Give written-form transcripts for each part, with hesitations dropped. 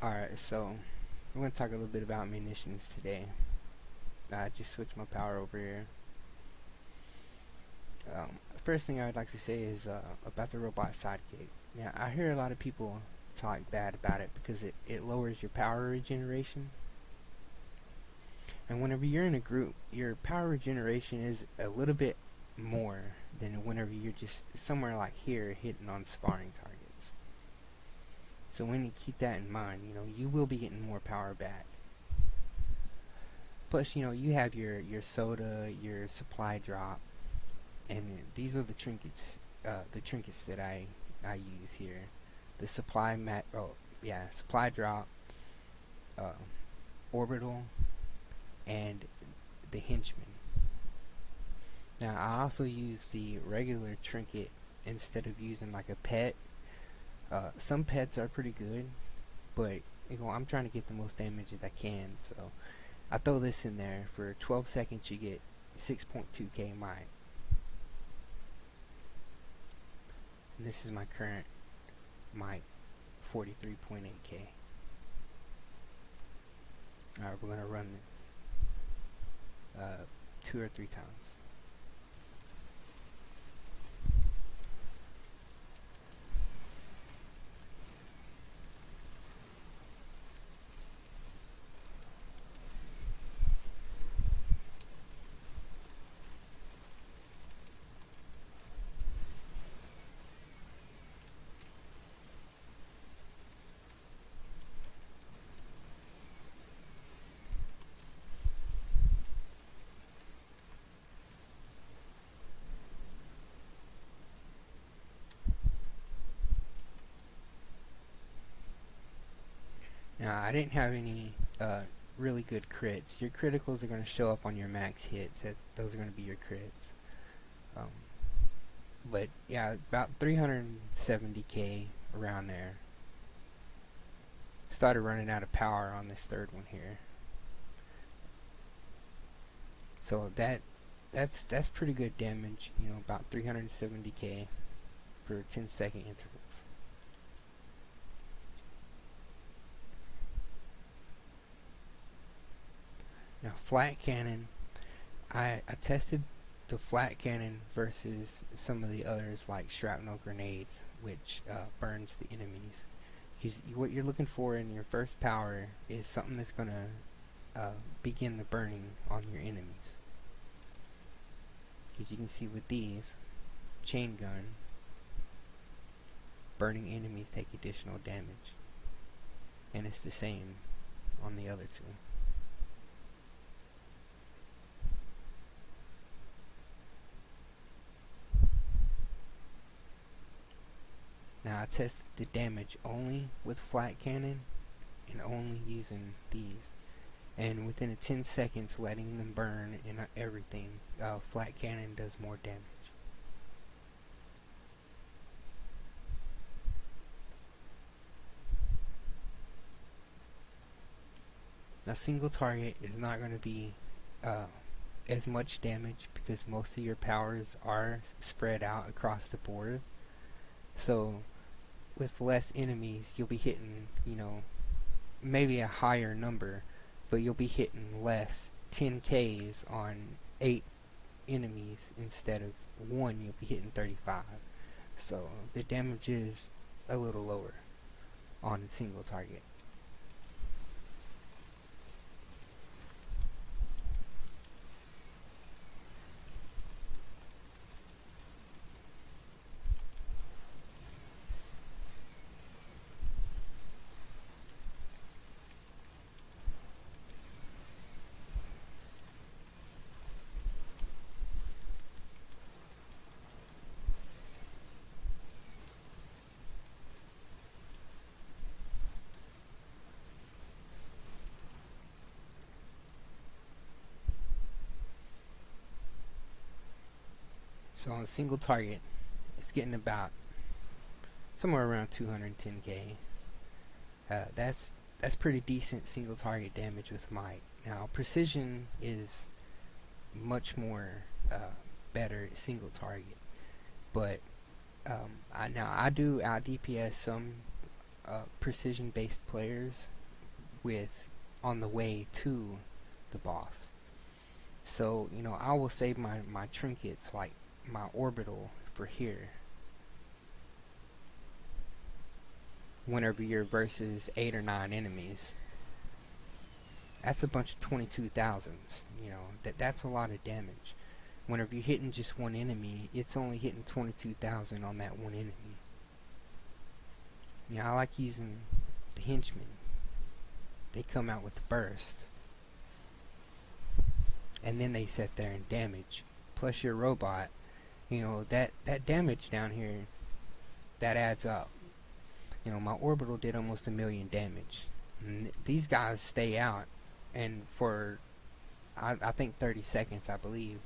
Alright, so I'm going to talk a little bit about munitions today. I just switched my power over here. First thing I would like to say is about the robot sidekick. Now, I hear a lot of people talk bad about it because it lowers your power regeneration. And whenever you're in a group, your power regeneration is a little bit more than whenever you're just somewhere like here hitting on sparring targets. So when you keep that in mind, you will be getting more power back. Plus, you have your soda, your supply drop, and these are the trinkets that I use here. The supply supply drop, orbital, and the henchman. Now I also use the regular trinket instead of using like a pet. Some pets are pretty good, but I'm trying to get the most damage as I can, so I throw this in there. For 12 seconds you get 6.2k might. And this is my current might, 43.8k. Alright, we're gonna run this 2 or 3 times. Now, I didn't have any really good crits. Your criticals are going to show up on your max hits. Those are going to be your crits. But yeah, about 370k around there. Started running out of power on this third one here. So that's pretty good damage. About 370k for 10-second intervals. Now, flat cannon, I tested the flat cannon versus some of the others like shrapnel grenades, which burns the enemies. Because what you're looking for in your first power is something that's going to begin the burning on your enemies. Because you can see with these, chain gun, burning enemies take additional damage. And it's the same on the other two. Now I tested the damage only with flat cannon and only using these, and within a 10 seconds letting them burn and everything, flat cannon does more damage. Now single target is not going to be as much damage because most of your powers are spread out across the board. So with less enemies, you'll be hitting, maybe a higher number, but you'll be hitting less 10Ks on 8 enemies instead of 1. You'll be hitting 35. So the damage is a little lower on a single target. So on a single target, it's getting about somewhere around 210k. That's pretty decent single target damage with might. Now precision is much more better single target. But I do out DPS some precision based players with on the way to the boss. So, you know, I will save my trinkets, like my orbital, for here whenever you're versus 8 or 9 enemies. That's a bunch of 22,000s, you know, that's a lot of damage. Whenever you're hitting just one enemy, it's only hitting 22,000 on that one enemy. You know, I like using the henchmen. They come out with the burst. And then they sit there and damage. Plus your robot, you know, that damage down here, that adds up. You know, my orbital did almost 1,000,000 damage. And these guys stay out, and for I think 30 seconds, I believe,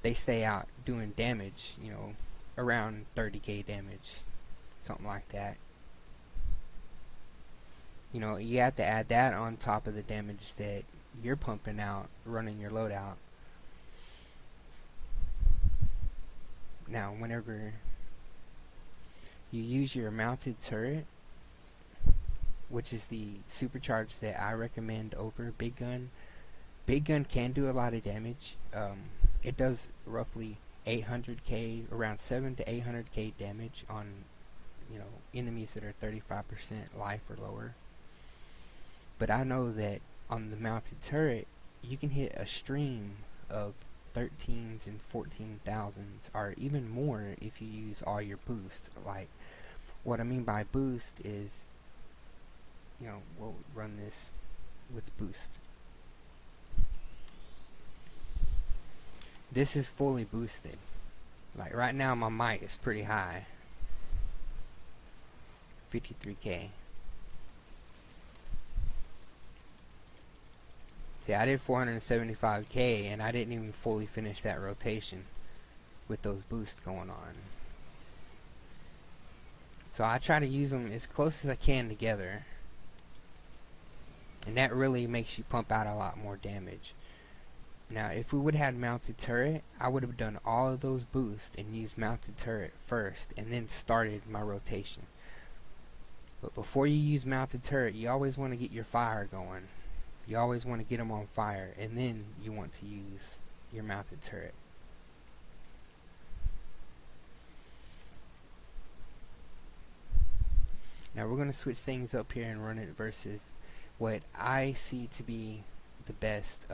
they stay out doing damage, you know, around 30k damage, something like that. You know, you have to add that on top of the damage that you're pumping out running your loadout. Now, whenever you use your mounted turret, which is the supercharge that I recommend over Big Gun, Big Gun can do a lot of damage. It does roughly 800k, around 7 to 800k damage on, you know, enemies that are 35% life or lower. But I know that on the mounted turret, you can hit a stream of 13s and 14,000s, or even more if you use all your boosts. Like, what I mean by boost is, you know, we'll run this with boost. This is fully boosted. Like right now my might is pretty high, 53k. See, I did 475k and I didn't even fully finish that rotation with those boosts going on. So I try to use them as close as I can together, and that really makes you pump out a lot more damage. Now, if we would have had mounted turret, I would have done all of those boosts and used mounted turret first, and then started my rotation. But before you use mounted turret, you always want to get your fire going. You always want to get them on fire, and then you want to use your mounted turret. Now we're going to switch things up here and run it versus what I see to be the best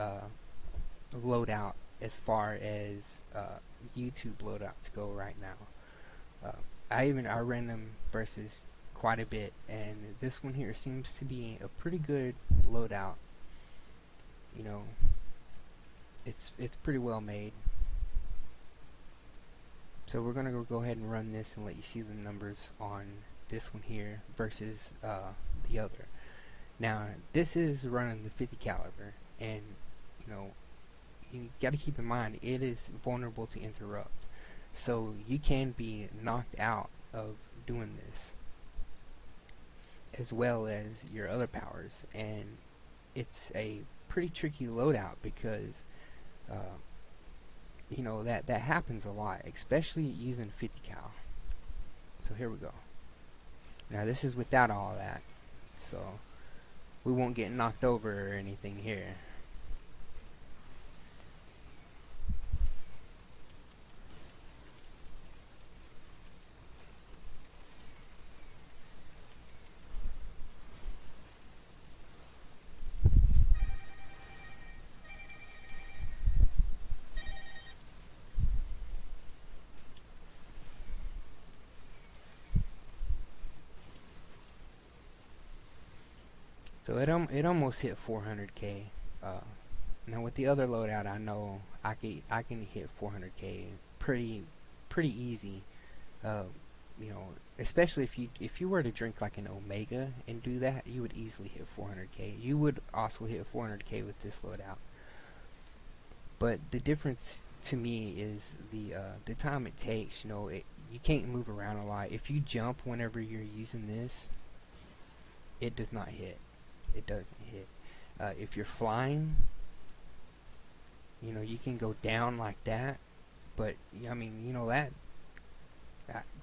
loadout as far as YouTube loadouts go right now. I ran them versus quite a bit, and this one here seems to be a pretty good loadout. You know, it's pretty well made. So we're gonna go ahead and run this and let you see the numbers on this one here versus the other. Now this is running the 50 caliber, and you know, you got to keep in mind it is vulnerable to interrupt, so you can be knocked out of doing this as well as your other powers, and it's a pretty tricky loadout because you know, that happens a lot, especially using 50 cal. So here we go. Now this is without all that, so we won't get knocked over or anything here. So it almost hit 400k. Now with the other loadout, I know I can hit 400k pretty easy. You know, especially if you were to drink like an Omega and do that, you would easily hit 400k. You would also hit 400k with this loadout. But the difference to me is the time it takes. You know, you can't move around a lot. If you jump whenever you're using this, it does not hit. It doesn't hit. If you're flying, You know, you can go down like that, but I mean, you know that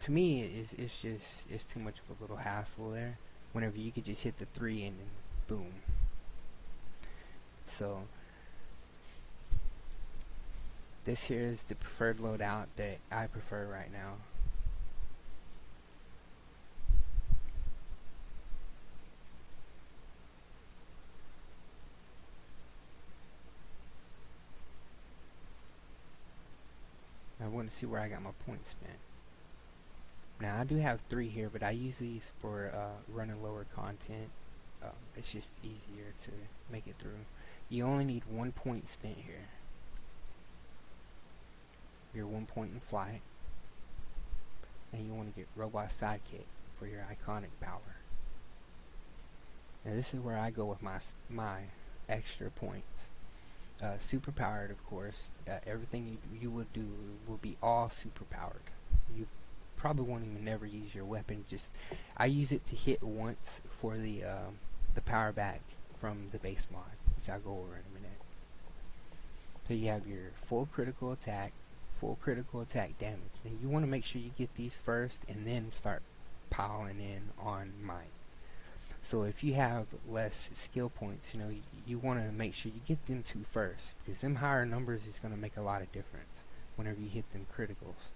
to me it's too much of a little hassle there. Whenever you could just hit the 3 and then boom. So this here is the preferred loadout that I prefer right now. I want to see where I got my points spent. Now I do have 3 here, but I use these for running lower content. It's just easier to make it through. You only need 1 point spent here. Your 1 point in flight, and you want to get robot sidekick for your iconic power. Now this is where I go with my extra points. Super powered, of course. Everything you would do will be all super powered. You probably won't even never use your weapon. Just I use it to hit once for the power back from the base mod, which I'll go over in a minute. So you have your full critical attack damage, and you want to make sure you get these first and then start piling in on might. So if you have less skill points, you know, you want to make sure you get them 2 first, because them higher numbers is going to make a lot of difference whenever you hit them criticals.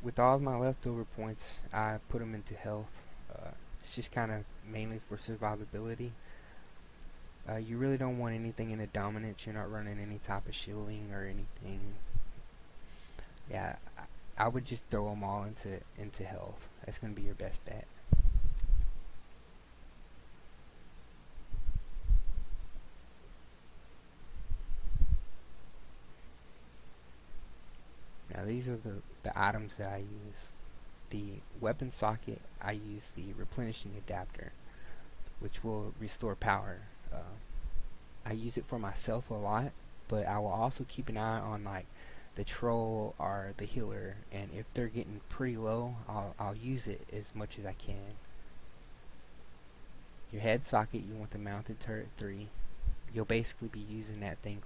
With all of my leftover points, I put them into health. It's just kind of mainly for survivability. You really don't want anything in a dominance. You're not running any type of shielding or anything. Yeah, I would just throw them all into health. That's going to be your best bet. Now these are the items that I use. The weapon socket, I use the replenishing adapter, which will restore power. I use it for myself a lot, but I will also keep an eye on like the troll or the healer, and if they're getting pretty low, I'll use it as much as I can. Your head socket, you want the mounted turret 3. You'll basically be using that thing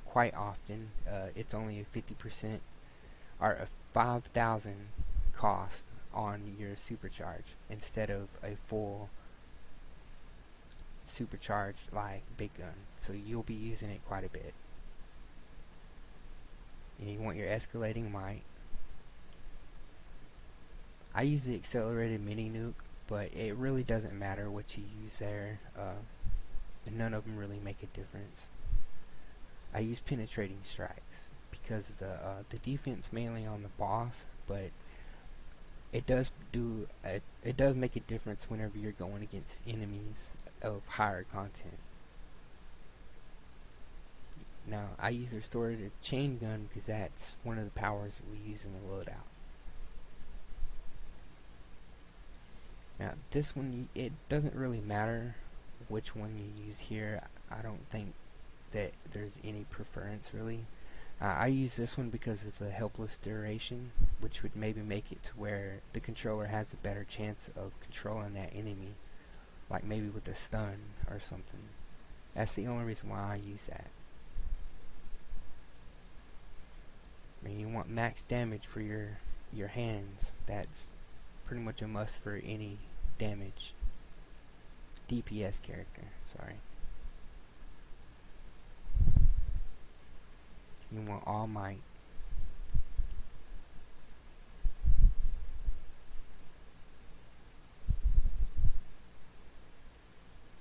quite often. It's only a 50% or a 5,000 cost on your supercharge instead of a full supercharged like big gun, so you'll be using it quite a bit. And you want your escalating might. I use the accelerated mini nuke, but it really doesn't matter what you use there. None of them really make a difference. I use penetrating strikes because of the defense mainly on the boss, but it does make a difference whenever you're going against enemies of higher content. Now I use the restorative chain gun because that's one of the powers that we use in the loadout. Now this one, it doesn't really matter which one you use here. I don't think that there's any preference really. I use this one because it's a helpless duration, which would maybe make it to where the controller has a better chance of controlling that enemy, like maybe with a stun or something. That's the only reason why I use that. I mean, you want max damage for your hands. That's pretty much a must for any damage DPS character. Sorry. You want all might.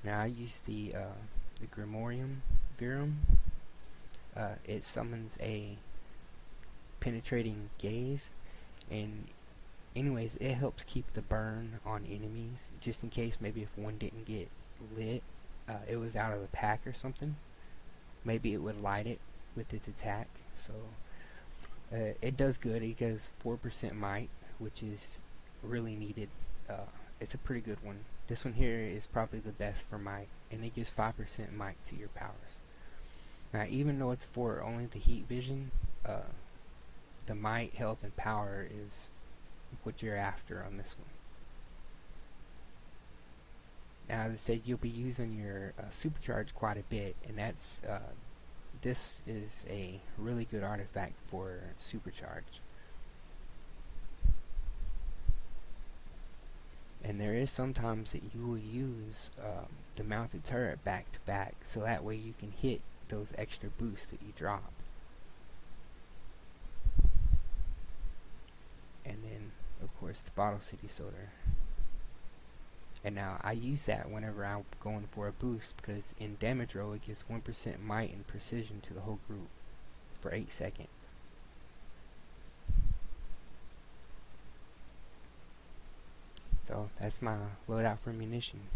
Now I use the Grimorium Virum. It summons a penetrating gaze, and anyways, it helps keep the burn on enemies, just in case maybe if one didn't get lit, it was out of the pack or something. Maybe it would light it with its attack. So it does good. It gives 4% might, which is really needed. It's a pretty good one. This one here is probably the best for might, and it gives 5% might to your powers. Now even though it's for only the heat vision, the might, health, and power is what you're after on this one. Now, as I said, you'll be using your Supercharge quite a bit, and this is a really good artifact for Supercharge. And there is sometimes that you will use the mounted turret back to back, so that way you can hit those extra boosts that you drop. And then, of course, the Bottle City Sorter. And now I use that whenever I'm going for a boost, because in damage roll it gives 1% might and precision to the whole group for 8 seconds. So that's my loadout for munitions.